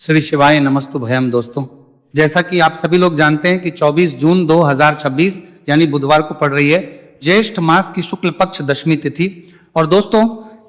श्री शिवाय नमस्तु भयम। दोस्तों, जैसा कि आप सभी लोग जानते हैं कि 24 जून 2026 यानी बुधवार को पड़ रही है ज्येष्ठ मास की शुक्ल पक्ष दशमी तिथि। और दोस्तों,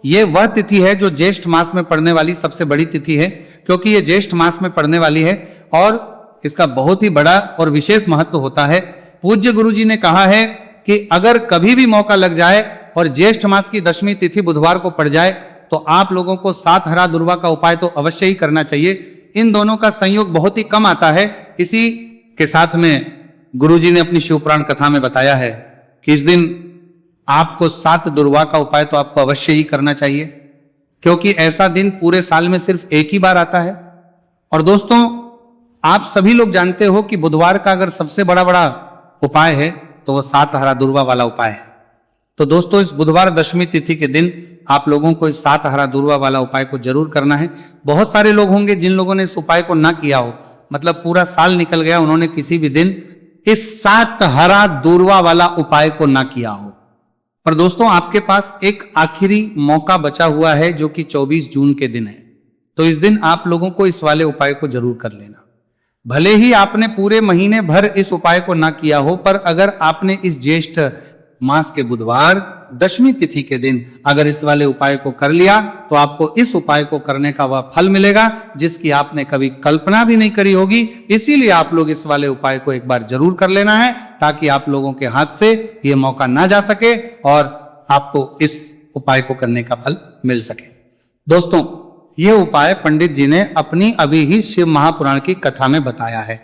ये वह तिथि है जो ज्येष्ठ मास में पड़ने वाली सबसे बड़ी तिथि है, क्योंकि ये ज्येष्ठ मास में पड़ने वाली है और इसका बहुत ही बड़ा और विशेष महत्व होता है। पूज्य गुरु जी ने कहा है कि अगर कभी भी मौका लग जाए और ज्येष्ठ मास की दशमी तिथि बुधवार को पड़ जाए तो आप लोगों को सात हरा दुर्वा का उपाय तो अवश्य ही करना चाहिए। इन दोनों का संयोग बहुत ही कम आता है। इसी के साथ में गुरुजी ने अपनी शिवपुराण कथा में बताया है कि इस दिन आपको सात दुर्वा का उपाय तो आपको अवश्य ही करना चाहिए, क्योंकि ऐसा दिन पूरे साल में सिर्फ एक ही बार आता है। और दोस्तों, आप सभी लोग जानते हो कि बुधवार का अगर सबसे बड़ा उपाय है तो वह सात हरा दुर्वा वाला उपाय है। तो दोस्तों, इस बुधवार दशमी तिथि के दिन आप लोगों को इस सात हरा दुर्वा वाला उपाय को जरूर करना है। बहुत सारे लोग होंगे जिन लोगों ने इस उपाय को ना किया हो, मतलब पूरा साल निकल गया, उन्होंने किसी भी दिन इस सात हरा दुर्वा वाला उपाय को ना किया हो। पर दोस्तों, आपके पास एक आखिरी मौका बचा हुआ है जो कि 24 जून के दिन है। तो इस दिन आप लोगों को इस वाले उपाय को जरूर कर लेना। भले ही आपने पूरे महीने भर इस उपाय को ना किया हो, पर अगर आपने इस ज्येष्ठ मास के बुधवार दशमी तिथि के दिन अगर इस वाले उपाय को कर लिया तो आपको इस उपाय को करने का वह फल मिलेगा जिसकी आपने कभी कल्पना भी नहीं करी होगी। इसीलिए आप लोग इस वाले उपाय को एक बार जरूर कर लेना है, ताकि आप लोगों के हाथ से ये मौका ना जा सके और आपको इस उपाय को करने का फल मिल सके। दोस्तों, ये उपाय पंडित जी ने अपनी अभी ही शिव महापुराण की कथा में बताया है,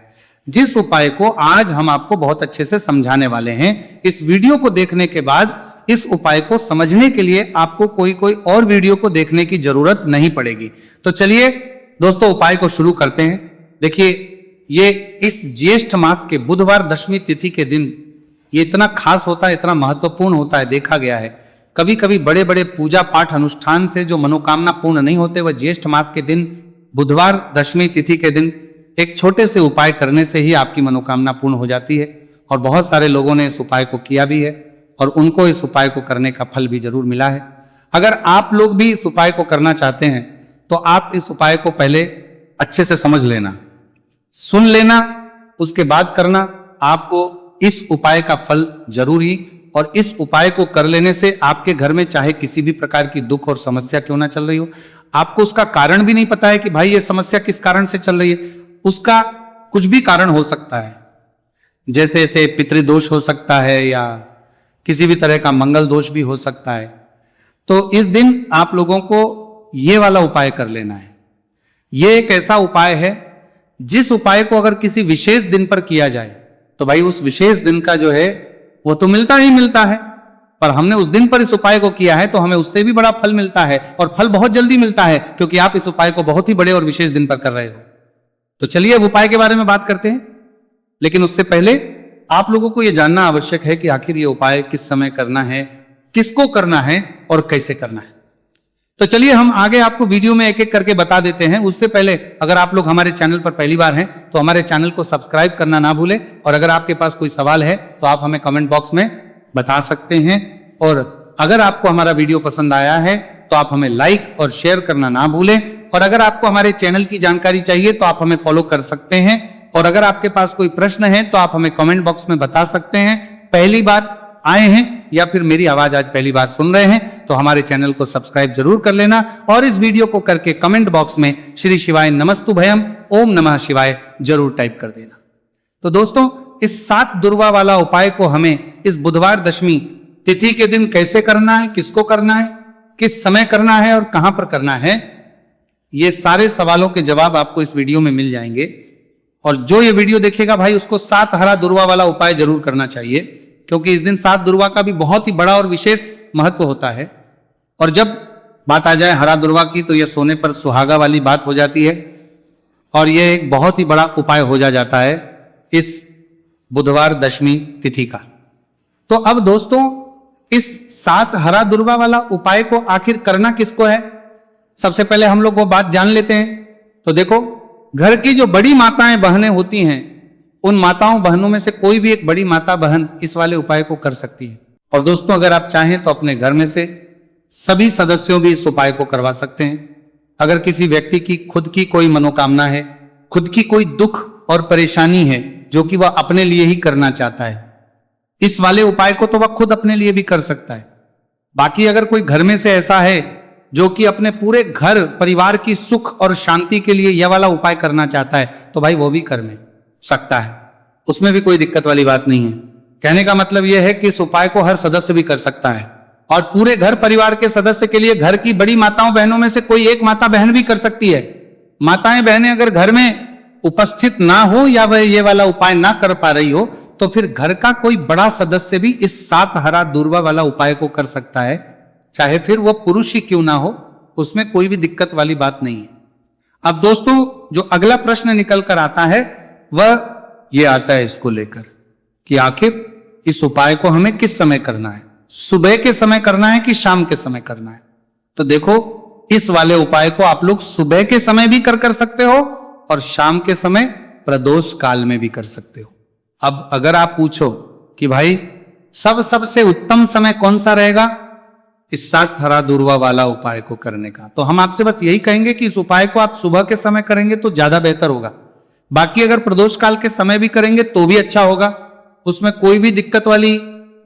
जिस उपाय को आज हम आपको बहुत अच्छे से समझाने वाले हैं। इस वीडियो को देखने के बाद इस उपाय को समझने के लिए आपको कोई और वीडियो को देखने की जरूरत नहीं पड़ेगी। तो चलिए दोस्तों, उपाय को शुरू करते हैं। देखिए, ये इस ज्येष्ठ मास के बुधवार दशमी तिथि के दिन ये इतना खास होता है, इतना महत्वपूर्ण होता है। देखा गया है कभी कभी बड़े बड़े पूजा पाठ अनुष्ठान से जो मनोकामना पूर्ण नहीं होते, वह ज्येष्ठ मास के दिन बुधवार दशमी तिथि के दिन एक छोटे से उपाय करने से ही आपकी मनोकामना पूर्ण हो जाती है। और बहुत सारे लोगों ने इस उपाय को किया भी है और उनको इस उपाय को करने का फल भी जरूर मिला है। अगर आप लोग भी इस उपाय को करना चाहते हैं तो आप इस उपाय को पहले अच्छे से समझ लेना, सुन लेना, उसके बाद करना। आपको इस उपाय का फल जरूर ही, और इस उपाय को कर लेने से आपके घर में चाहे किसी भी प्रकार की दुख और समस्या क्यों ना चल रही हो, आपको उसका कारण भी नहीं पता है कि भाई ये समस्या किस कारण से चल रही है, उसका कुछ भी कारण हो सकता है। जैसे पितृदोष हो सकता है या किसी भी तरह का मंगल दोष भी हो सकता है। तो इस दिन आप लोगों को ये वाला उपाय कर लेना है। ये एक ऐसा उपाय है जिस उपाय को अगर किसी विशेष दिन पर किया जाए तो भाई उस विशेष दिन का जो है वो तो मिलता ही मिलता है। पर हमने उस दिन पर इस उपाय को किया है तो हमें उससे भी बड़ा फल मिलता है, और फल बहुत जल्दी मिलता है, क्योंकि आप इस उपाय को बहुत ही बड़े और विशेष दिन पर कर रहे हो। तो चलिए अब उपाय के बारे में बात करते हैं, लेकिन उससे पहले आप लोगों को यह जानना आवश्यक है कि आखिर ये उपाय किस समय करना है, किसको करना है और कैसे करना है। तो चलिए हम आगे आपको वीडियो में एक एक करके बता देते हैं। उससे पहले अगर आप लोग हमारे चैनल पर पहली बार हैं तो हमारे चैनल को सब्सक्राइब करना ना भूलें, और अगर आपके पास कोई सवाल है तो आप हमें कमेंट बॉक्स में बता सकते हैं। और अगर आपको हमारा वीडियो पसंद आया है तो आप हमें लाइक और शेयर करना ना भूलें। और अगर आपको हमारे चैनल की जानकारी चाहिए तो आप हमें फॉलो कर सकते हैं। और अगर आपके पास कोई प्रश्न है तो आप हमें कमेंट बॉक्स में बता सकते हैं। पहली बार आए हैं या फिर मेरी आवाज आज पहली बार सुन रहे हैं तो हमारे चैनल को सब्सक्राइब जरूर कर लेना, और इस वीडियो को करके कमेंट बॉक्स में श्री शिवाय नमस्तु भयम ओम नमः शिवाय जरूर टाइप कर देना। तो दोस्तों, इस सात दुर्वा वाला उपाय को हमें इस बुधवार दशमी तिथि के दिन कैसे करना है, किसको करना है, किस समय करना है और कहां पर करना है, ये सारे सवालों के जवाब आपको इस वीडियो में मिल जाएंगे। और जो ये वीडियो देखेगा भाई उसको सात हरा दुर्वा वाला उपाय जरूर करना चाहिए, क्योंकि इस दिन सात दुर्वा का भी बहुत ही बड़ा और विशेष महत्व होता है। और जब बात आ जाए हरा दुर्वा की तो यह सोने पर सुहागा वाली बात हो जाती है, और यह एक बहुत ही बड़ा उपाय हो जाता है इस बुधवार दशमी तिथि का। तो अब दोस्तों, इस सात हरा दुर्वा वाला उपाय को आखिर करना किसको है, सबसे पहले हम लोग वो बात जान लेते हैं। तो देखो, घर की जो बड़ी माताएं बहनें होती हैं, उन माताओं बहनों में से कोई भी एक बड़ी माता बहन इस वाले उपाय को कर सकती है। और दोस्तों, अगर आप चाहें तो अपने घर में से सभी सदस्यों भी इस उपाय को करवा सकते हैं। अगर किसी व्यक्ति की खुद की कोई मनोकामना है, खुद की कोई दुख और परेशानी है जो कि वह अपने लिए ही करना चाहता है, इस वाले उपाय को तो वह खुद अपने लिए भी कर सकता है। बाकी अगर कोई घर में से ऐसा है जो कि अपने पूरे घर परिवार की सुख और शांति के लिए यह वाला उपाय करना चाहता है, तो भाई वो भी कर में सकता है, उसमें भी कोई दिक्कत वाली बात नहीं है। कहने का मतलब यह है कि इस उपाय को हर सदस्य भी कर सकता है और पूरे घर परिवार के सदस्य के लिए घर की बड़ी माताओं बहनों में से कोई एक माता बहन भी कर सकती है। माताएं बहनें अगर घर में उपस्थित ना हो या वह ये वाला उपाय ना कर पा रही हो, तो फिर घर का कोई बड़ा सदस्य भी इस 7 हरा दूर्वा वाला उपाय को कर सकता है, चाहे फिर वह पुरुष ही क्यों ना हो, उसमें कोई भी दिक्कत वाली बात नहीं है। अब दोस्तों, जो अगला प्रश्न निकल कर आता है वह ये आता है इसको लेकर कि आखिर इस उपाय को हमें किस समय करना है, सुबह के समय करना है कि शाम के समय करना है। तो देखो, इस वाले उपाय को आप लोग सुबह के समय भी कर सकते हो और शाम के समय प्रदोष काल में भी कर सकते हो। अब अगर आप पूछो कि भाई सबसे उत्तम समय कौन सा रहेगा इस 7 हरा दूर्वा वाला उपाय को करने का, तो हम आपसे बस यही कहेंगे कि इस उपाय को आप सुबह के समय करेंगे तो ज्यादा बेहतर होगा। बाकी अगर प्रदोष काल के समय भी करेंगे तो भी अच्छा होगा, उसमें कोई भी दिक्कत वाली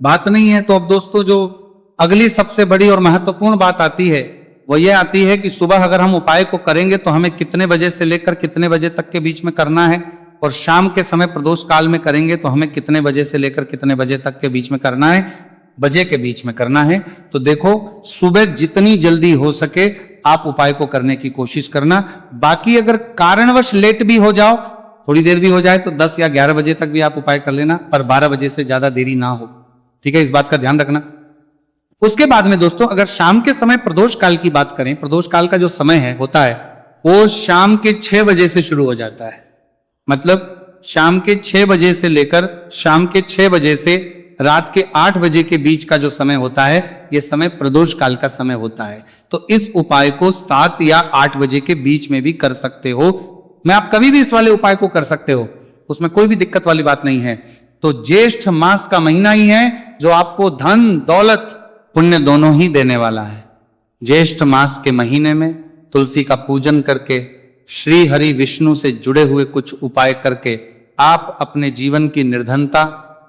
बात नहीं है। तो अब दोस्तों, जो अगली सबसे बड़ी और महत्वपूर्ण बात आती है वो ये आती है कि सुबह अगर हम उपाय को करेंगे तो हमें कितने बजे से लेकर कितने बजे तक के बीच में करना है, और शाम के समय प्रदोष काल में करेंगे तो हमें कितने बजे से लेकर कितने बजे तक के बीच में करना है, बजे के बीच में करना है। तो देखो, सुबह जितनी जल्दी हो सके आप उपाय को करने की कोशिश करना। बाकी अगर कारणवश लेट भी हो जाओ, थोड़ी देर भी हो जाए, तो 10 या 11 बजे तक भी आप उपाय कर लेना, पर 12 बजे से ज्यादा देरी ना हो, ठीक है, इस बात का ध्यान रखना। उसके बाद में दोस्तों, अगर शाम के समय प्रदोष काल की बात करें, प्रदोष काल का जो समय है होता है वो शाम के 6 बजे से शुरू हो जाता है। मतलब शाम के 6 बजे से लेकर शाम के 6 बजे से रात के 8 बजे के बीच का जो समय होता है, यह समय प्रदोष काल का समय होता है। तो इस उपाय को 7 या 8 बजे के बीच में भी कर सकते हो। मैं आप कभी भी इस वाले उपाय को कर सकते हो, उसमें कोई भी दिक्कत वाली बात नहीं है। तो ज्येष्ठ मास का महीना ही है जो आपको धन दौलत पुण्य दोनों ही देने वाला है। ज्येष्ठ मास के महीने में तुलसी का पूजन करके, श्री हरि विष्णु से जुड़े हुए कुछ उपाय करके आप अपने जीवन की निर्धनता,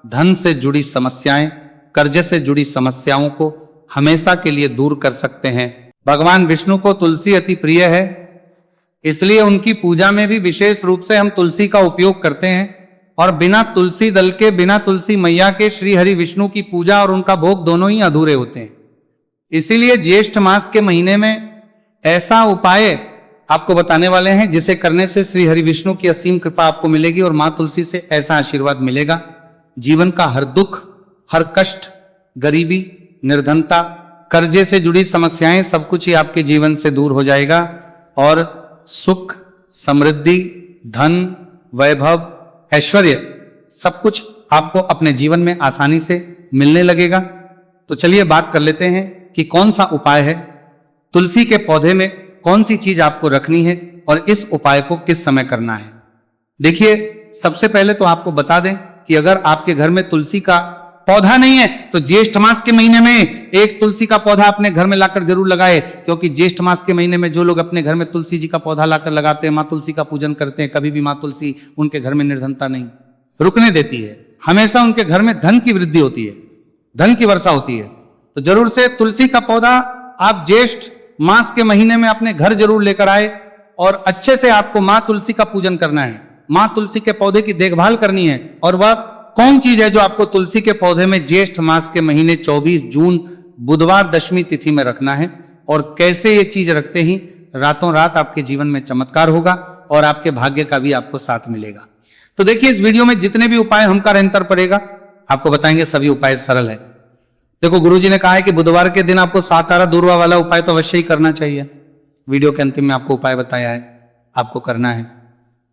धन से जुड़ी समस्याएं, कर्ज से जुड़ी समस्याओं को हमेशा के लिए दूर कर सकते हैं। भगवान विष्णु को तुलसी अति प्रिय है, इसलिए उनकी पूजा में भी विशेष रूप से हम तुलसी का उपयोग करते हैं। और बिना तुलसी दल के, बिना तुलसी मैया के श्री हरि विष्णु की पूजा और उनका भोग दोनों ही अधूरे होते हैं। इसीलिए ज्येष्ठ मास के महीने में ऐसा उपाय आपको बताने वाले हैं जिसे करने से श्री हरि विष्णु की असीम कृपा आपको मिलेगी और मां तुलसी से ऐसा आशीर्वाद मिलेगा, जीवन का हर दुख, हर कष्ट, गरीबी, निर्धनता, कर्जे से जुड़ी समस्याएं, सब कुछ ही आपके जीवन से दूर हो जाएगा और सुख, समृद्धि, धन, वैभव, ऐश्वर्य, सब कुछ आपको अपने जीवन में आसानी से मिलने लगेगा। तो चलिए बात कर लेते हैं कि कौन सा उपाय है, तुलसी के पौधे में कौन सी चीज आपको रखनी है और इस उपाय को किस समय करना है। देखिए, सबसे पहले तो आपको बता दें कि अगर आपके घर में तुलसी का पौधा नहीं है तो ज्येष्ठ मास के महीने में एक तुलसी का पौधा अपने घर में लाकर जरूर लगाए, क्योंकि ज्येष्ठ मास के महीने में जो लोग अपने घर में तुलसी जी का पौधा लाकर लगाते हैं, मां तुलसी का पूजन करते हैं, कभी भी मां तुलसी उनके घर में निर्धनता नहीं रुकने देती है। हमेशा उनके घर में धन की वृद्धि होती है, धन की वर्षा होती है। तो जरूर से तुलसी का पौधा आप ज्येष्ठ मास के महीने में अपने घर जरूर लेकर आए और अच्छे से आपको मां तुलसी का पूजन करना है, मां तुलसी के पौधे की देखभाल करनी है। और वह कौन चीज है जो आपको तुलसी के पौधे में ज्येष्ठ मास के महीने 24 जून बुधवार दशमी तिथि में रखना है, और कैसे ये चीज रखते ही रातों रात आपके जीवन में चमत्कार होगा और आपके भाग्य का भी आपको साथ मिलेगा। तो देखिए, इस वीडियो में जितने भी उपाय हम का अंतर पड़ेगा आपको बताएंगे, सभी उपाय सरल है। देखो, गुरुजी ने कहा है कि बुधवार के दिन आपको 7 हरा दूर्वा वाला उपाय तो अवश्य ही करना चाहिए। वीडियो के अंतिम में आपको उपाय बताया है, आपको करना है।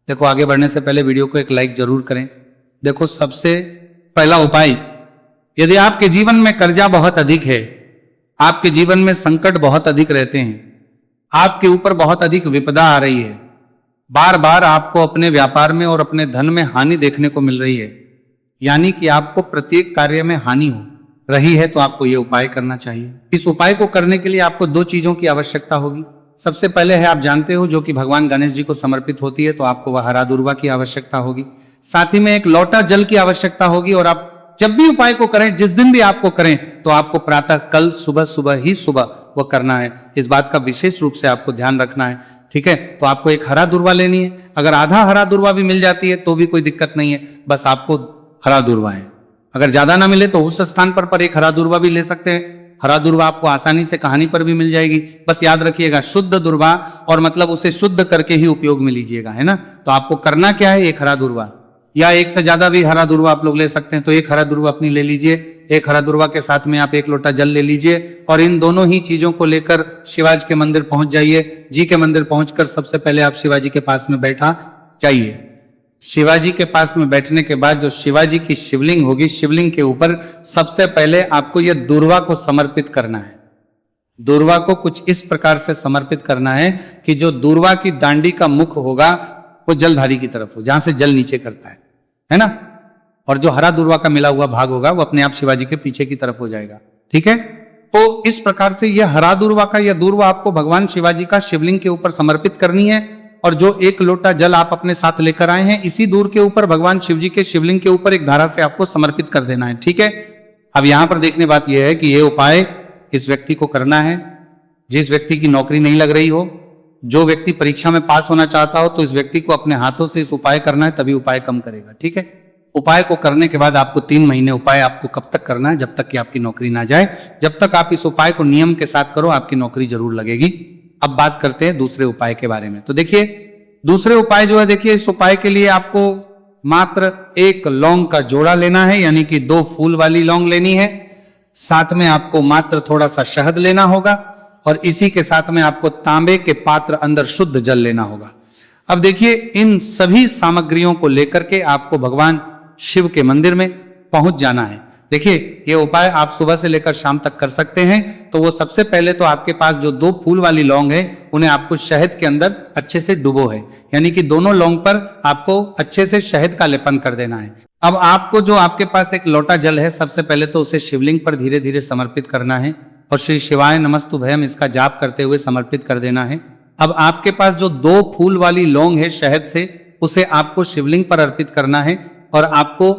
देखो, आगे बढ़ने से पहले वीडियो को एक लाइक जरूर करें। देखो, सबसे पहला उपाय, यदि आपके जीवन में कर्जा बहुत अधिक है, आपके जीवन में संकट बहुत अधिक रहते हैं, आपके ऊपर बहुत अधिक विपदा आ रही है, बार बार आपको अपने व्यापार में और अपने धन में हानि देखने को मिल रही है, यानी कि आपको प्रत्येक कार्य में हानि हो रही है, तो आपको यह उपाय करना चाहिए। इस उपाय को करने के लिए आपको 2 चीजों की आवश्यकता होगी। सबसे पहले है, आप जानते हो, जो कि भगवान गणेश जी को समर्पित होती है, तो आपको वह हरा दूर्वा की आवश्यकता होगी। साथ ही में एक लोटा जल की आवश्यकता होगी। और आप जब भी उपाय को करें, जिस दिन भी आपको करें, तो आपको प्रातः कल सुबह वो करना है। इस बात का विशेष रूप से आपको ध्यान रखना है, ठीक है। तो आपको एक हरा दूर्वा लेनी है। अगर आधा हरा दूर्वा भी मिल जाती है तो भी कोई दिक्कत नहीं है, बस आपको हरा दूर्वा है। अगर ज्यादा ना मिले तो उस स्थान पर एक हरा दूर्वा भी ले सकते हैं। हरा दूर्वा आपको आसानी से कहानी पर भी मिल जाएगी। बस याद रखिएगा, शुद्ध दूर्वा, और मतलब उसे शुद्ध करके ही उपयोग में लीजिएगा, है ना। तो आपको करना क्या है, एक हरा दूर्वा, या एक से ज्यादा भी हरा दूर्वा आप लोग ले सकते हैं। तो एक हरा दूर्वा अपनी ले लीजिए। एक हरा दूर्वा के साथ में आप एक लोटा जल ले लीजिए, और इन दोनों ही चीजों को लेकर शिवाजी के मंदिर पहुंच जाइए। जी के मंदिर पहुंचकर सबसे पहले आप शिवाजी के पास में बैठा जाइए। शिवाजी के पास में बैठने के बाद जो शिवाजी की शिवलिंग होगी, शिवलिंग के ऊपर सबसे पहले आपको यह दूर्वा को समर्पित करना है। दूर्वा को कुछ इस प्रकार से समर्पित करना है कि जो दूर्वा की दांडी का मुख होगा वो जलधारी की तरफ हो, जहां से जल नीचे करता है ना। और जो हरा दूर्वा का मिला हुआ भाग होगा वो अपने आप शिवाजी के पीछे की तरफ हो जाएगा, ठीक है। तो इस प्रकार से यह हरा दूर्वा का यह दूर्वा आपको भगवान शिवाजी का शिवलिंग के ऊपर समर्पित करनी है। और जो एक लोटा जल आप अपने साथ लेकर आए हैं, इसी दूर के ऊपर भगवान शिव जी के शिवलिंग के ऊपर एक धारा से आपको समर्पित कर देना है, ठीक है। अब यहां पर देखने बात यह है कि यह उपाय इस व्यक्ति को करना है जिस व्यक्ति की नौकरी नहीं लग रही हो। जो व्यक्ति परीक्षा में पास होना चाहता हो, तो इस व्यक्ति को अपने हाथों से इस उपाय करना है, तभी उपाय कम करेगा, ठीक है। उपाय को करने के बाद आपको 3 महीने उपाय आपको कब तक करना है, जब तक कि आपकी नौकरी ना जाए। जब तक आप इस उपाय को नियम के साथ करो, आपकी नौकरी जरूर लगेगी। अब बात करते हैं दूसरे उपाय के बारे में। तो देखिए, दूसरे उपाय जो है, देखिए, इस उपाय के लिए आपको मात्र एक लौंग का जोड़ा लेना है, यानी कि 2 फूल वाली लौंग लेनी है। साथ में आपको मात्र थोड़ा सा शहद लेना होगा, और इसी के साथ में आपको तांबे के पात्र अंदर शुद्ध जल लेना होगा। अब देखिए, इन सभी सामग्रियों को लेकर के आपको भगवान शिव के मंदिर में पहुंच जाना है। देखिए, ये उपाय आप सुबह से लेकर शाम तक कर सकते हैं। तो वो सबसे पहले तो आपके पास जो 2 फूल वाली लौंग है, उन्हें आपको शहद के अंदर अच्छे से डुबो है, यानी कि दोनों लौंग पर आपको अच्छे से शहद का लेपन कर देना है। अब आपको जो आपके पास एक लोटा जल है, सबसे पहले तो उसे शिवलिंग पर धीरे धीरे समर्पित करना है, और श्री शिवाय नमस्तुभयम इसका जाप करते हुए समर्पित कर देना है। अब आपके पास जो 2 फूल वाली लौंग है शहद से, उसे आपको शिवलिंग पर अर्पित करना है, और आपको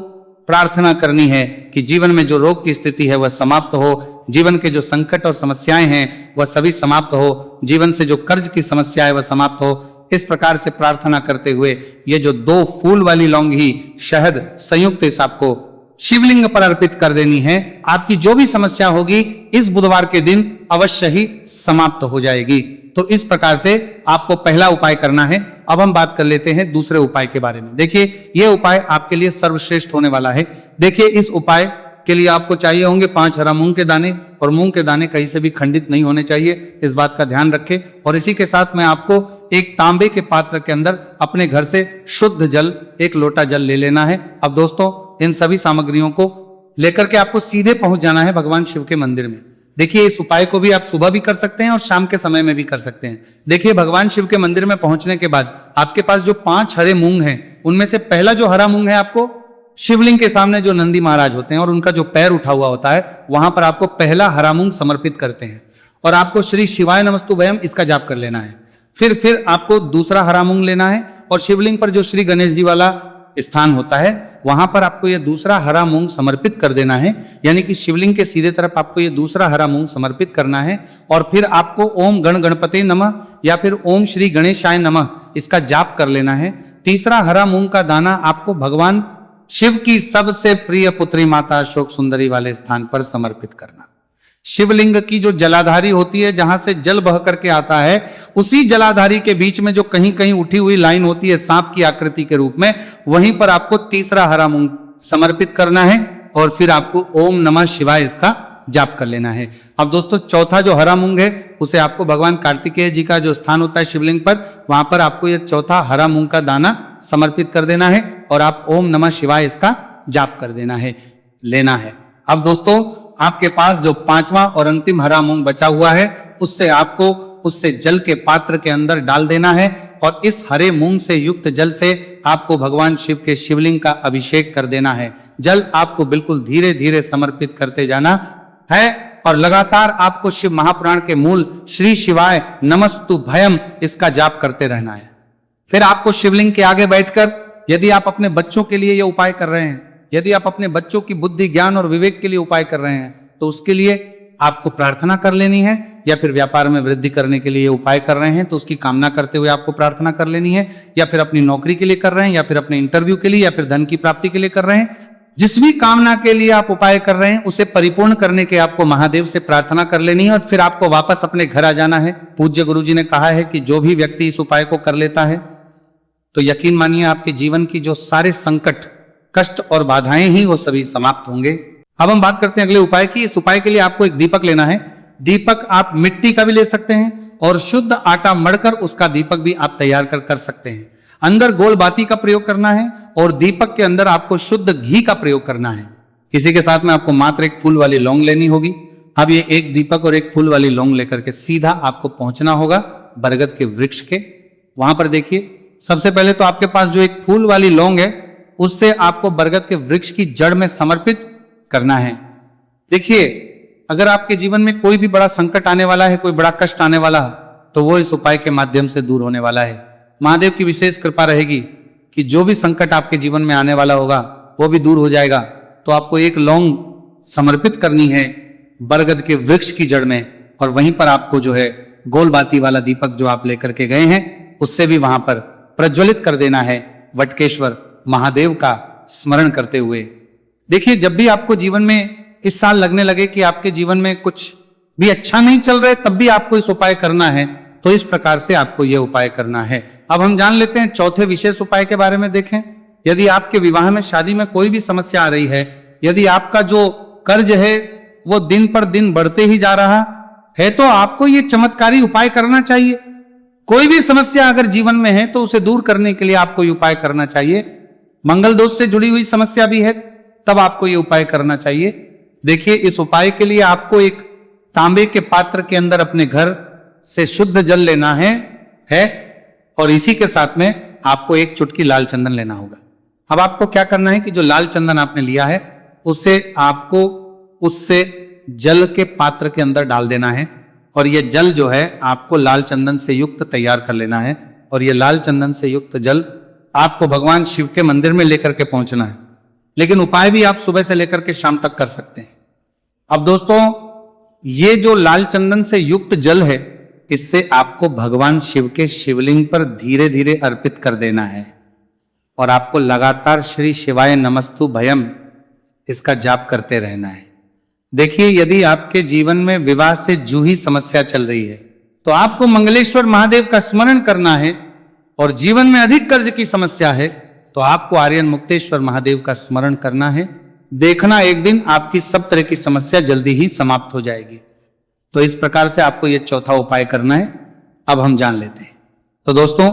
प्रार्थना करनी है कि जीवन में जो रोग की स्थिति है वह समाप्त हो, जीवन के जो संकट और समस्याएं हैं वह सभी समाप्त हो, जीवन से जो कर्ज की समस्या है वह समाप्त हो। इस प्रकार से प्रार्थना करते हुए ये जो 2 फूल वाली लौंग ही शहद संयुक्त इस आपको शिवलिंग पर अर्पित कर देनी है। आपकी जो भी समस्या होगी इस बुधवार के दिन अवश्य ही समाप्त हो जाएगी। तो इस प्रकार से आपको पहला उपाय करना है। अब हम बात कर लेते हैं दूसरे उपाय के बारे में। देखिए, यह उपाय आपके लिए सर्वश्रेष्ठ होने वाला है। देखिए, इस उपाय के लिए आपको चाहिए होंगे 5 हरा मूंग के दाने, और मूंग के दाने कहीं से भी खंडित नहीं होने चाहिए, इस बात का ध्यान रखें। और इसी के साथ में आपको एक तांबे के पात्र के अंदर अपने घर से शुद्ध जल, 1 लोटा जल ले लेना है। अब दोस्तों, इन सभी सामग्रियों को लेकर के आपको सीधे पहुंच जाना है भगवान शिव के मंदिर में। देखिए, इस उपाय को भी आप सुबह भी कर सकते हैं और शाम के समय में भी कर सकते हैं। देखिए, भगवान शिव के मंदिर में पहुंचने के बाद आपके पास जो 5 हरे मूंग हैं, उनमें से पहला जो हरा मूंग है, आपको शिवलिंग के सामने जो नंदी महाराज होते हैं और उनका जो पैर उठा हुआ होता है, वहां पर आपको पहला हरा मूंग समर्पित करते हैं, और आपको श्री शिवाय नमस्तुभयम इसका जाप कर लेना है। फिर आपको दूसरा हरा मूंग लेना है, और शिवलिंग पर जो श्री गणेश जी वाला स्थान होता है, वहां पर आपको यह दूसरा हरा मूंग समर्पित कर देना है, यानी कि शिवलिंग के सीधे तरफ आपको यह दूसरा हरा मूंग समर्पित करना है। और फिर आपको ओम गण गणपते नमः या फिर ओम श्री गणेशाय नमः इसका जाप कर लेना है। तीसरा हरा मूंग का दाना आपको भगवान शिव की सबसे प्रिय पुत्री माता अशोक सुंदरी वाले स्थान पर समर्पित करना। शिवलिंग की जो जलाधारी होती है, जहां से जल बह करके आता है, उसी जलाधारी के बीच में जो कहीं कहीं उठी हुई लाइन होती है सांप की आकृति के रूप में, वहीं पर आपको तीसरा हरा मूंग समर्पित करना है, और फिर आपको ओम नमः शिवाय इसका जाप कर लेना है। अब दोस्तों, चौथा जो हरा मूंग है, उसे आपको भगवान कार्तिकेय जी का जो स्थान होता है शिवलिंग पर, वहां पर आपको यह चौथा हरा मूंग का दाना समर्पित कर देना है, और आप ओम नमः शिवाय इसका जाप कर देना है, लेना है। अब दोस्तों, आपके पास जो 5वां और अंतिम हरा मूंग बचा हुआ है, उससे जल के पात्र के अंदर डाल देना है, और इस हरे मूंग से युक्त जल से आपको भगवान शिव के शिवलिंग का अभिषेक कर देना है। जल आपको बिल्कुल धीरे धीरे समर्पित करते जाना है, और लगातार आपको शिव महापुराण के मूल श्री शिवाय नमस्तुभ्यम इसका जाप करते रहना है। फिर आपको शिवलिंग के आगे बैठकर, यदि आप अपने बच्चों के लिए ये उपाय कर रहे हैं, यदि आप अपने बच्चों की बुद्धि ज्ञान और विवेक के लिए उपाय कर रहे हैं, तो उसके लिए आपको प्रार्थना कर लेनी है। या फिर व्यापार में वृद्धि करने के लिए उपाय कर रहे हैं तो उसकी कामना करते हुए आपको प्रार्थना कर लेनी है। या फिर अपनी नौकरी के लिए कर रहे हैं, या फिर अपने इंटरव्यू के लिए, या फिर धन की प्राप्ति के लिए कर रहे हैं, जिस भी कामना के लिए आप उपाय कर रहे हैं उसे परिपूर्ण करने के आपको महादेव से प्रार्थना कर लेनी है। और फिर आपको वापस अपने घर आ जाना है। पूज्य गुरु जी ने कहा है कि जो भी व्यक्ति इस उपाय को कर लेता है तो यकीन मानिए आपके जीवन की जो सारे संकट, कष्ट और बाधाएं ही वो सभी समाप्त होंगे। अब हम बात करते हैं अगले उपाय की। इस उपाय के लिए आपको एक दीपक लेना है। दीपक आप मिट्टी का भी ले सकते हैं और शुद्ध आटा मढ़कर उसका दीपक भी आप तैयार कर सकते हैं। अंदर गोल बाती का प्रयोग करना है और दीपक के अंदर आपको शुद्ध घी का प्रयोग करना है। इसी के साथ में आपको मात्र एक फूल वाली लौंग लेनी होगी। अब ये एक दीपक और एक फूल वाली लौंग लेकर के सीधा आपको पहुंचना होगा बरगद के वृक्ष के। वहां पर देखिए, सबसे पहले तो आपके पास जो एक फूल वाली लौंग है उससे आपको बरगद के वृक्ष की जड़ में समर्पित करना है। देखिए, अगर आपके जीवन में कोई भी बड़ा संकट आने वाला है, कोई बड़ा कष्ट आने वाला है, तो वो इस उपाय के माध्यम से दूर होने वाला है। महादेव की विशेष कृपा रहेगी कि जो भी संकट आपके जीवन में आने वाला होगा वो भी दूर हो जाएगा। तो आपको एक लौंग समर्पित करनी है बरगद के वृक्ष की जड़ में, और वहीं पर आपको जो है गोल बाती वाला दीपक जो आप लेकर के गए हैं उससे भी वहां पर प्रज्वलित कर देना है वटकेश्वर महादेव का स्मरण करते हुए। देखिए, जब भी आपको जीवन में इस साल लगने लगे कि आपके जीवन में कुछ भी अच्छा नहीं चल रहा है, तब भी आपको इस उपाय करना है। तो इस प्रकार से आपको यह उपाय करना है। अब हम जान लेते हैं चौथे विशेष उपाय के बारे में। देखें, यदि आपके विवाह में, शादी में कोई भी समस्या आ रही है, यदि आपका जो कर्ज है वो दिन पर दिन बढ़ते ही जा रहा है, तो आपको ये चमत्कारी उपाय करना चाहिए। कोई भी समस्या अगर जीवन में है तो उसे दूर करने के लिए आपको ये उपाय करना चाहिए। मंगल दोष से जुड़ी हुई समस्या भी है तब आपको ये उपाय करना चाहिए। देखिए, इस उपाय के लिए आपको एक तांबे के पात्र के अंदर अपने घर से शुद्ध जल लेना है और इसी के साथ में आपको एक चुटकी लाल चंदन लेना होगा। अब आपको क्या करना है कि जो लाल चंदन आपने लिया है उसे आपको उससे जल के पात्र के अंदर डाल देना है, और यह जल जो है आपको लाल चंदन से युक्त तैयार कर लेना है। और यह लाल चंदन से युक्त जल आपको भगवान शिव के मंदिर में लेकर के पहुंचना है। लेकिन उपाय भी आप सुबह से लेकर के शाम तक कर सकते हैं। अब दोस्तों, ये जो लाल चंदन से युक्त जल है, इससे आपको भगवान शिव के शिवलिंग पर धीरे धीरे अर्पित कर देना है और आपको लगातार श्री शिवाय नमस्तुभ्यम इसका जाप करते रहना है। देखिए, यदि आपके जीवन में विवाह से जूही समस्या चल रही है तो आपको मंगलेश्वर महादेव का स्मरण करना है, और जीवन में अधिक कर्ज की समस्या है तो आपको आर्यन मुक्तेश्वर महादेव का स्मरण करना है। देखना, एक दिन आपकी सब तरह की समस्या जल्दी ही समाप्त हो जाएगी। तो इस प्रकार से आपको यह चौथा उपाय करना है। अब हम जान लेते हैं। तो दोस्तों,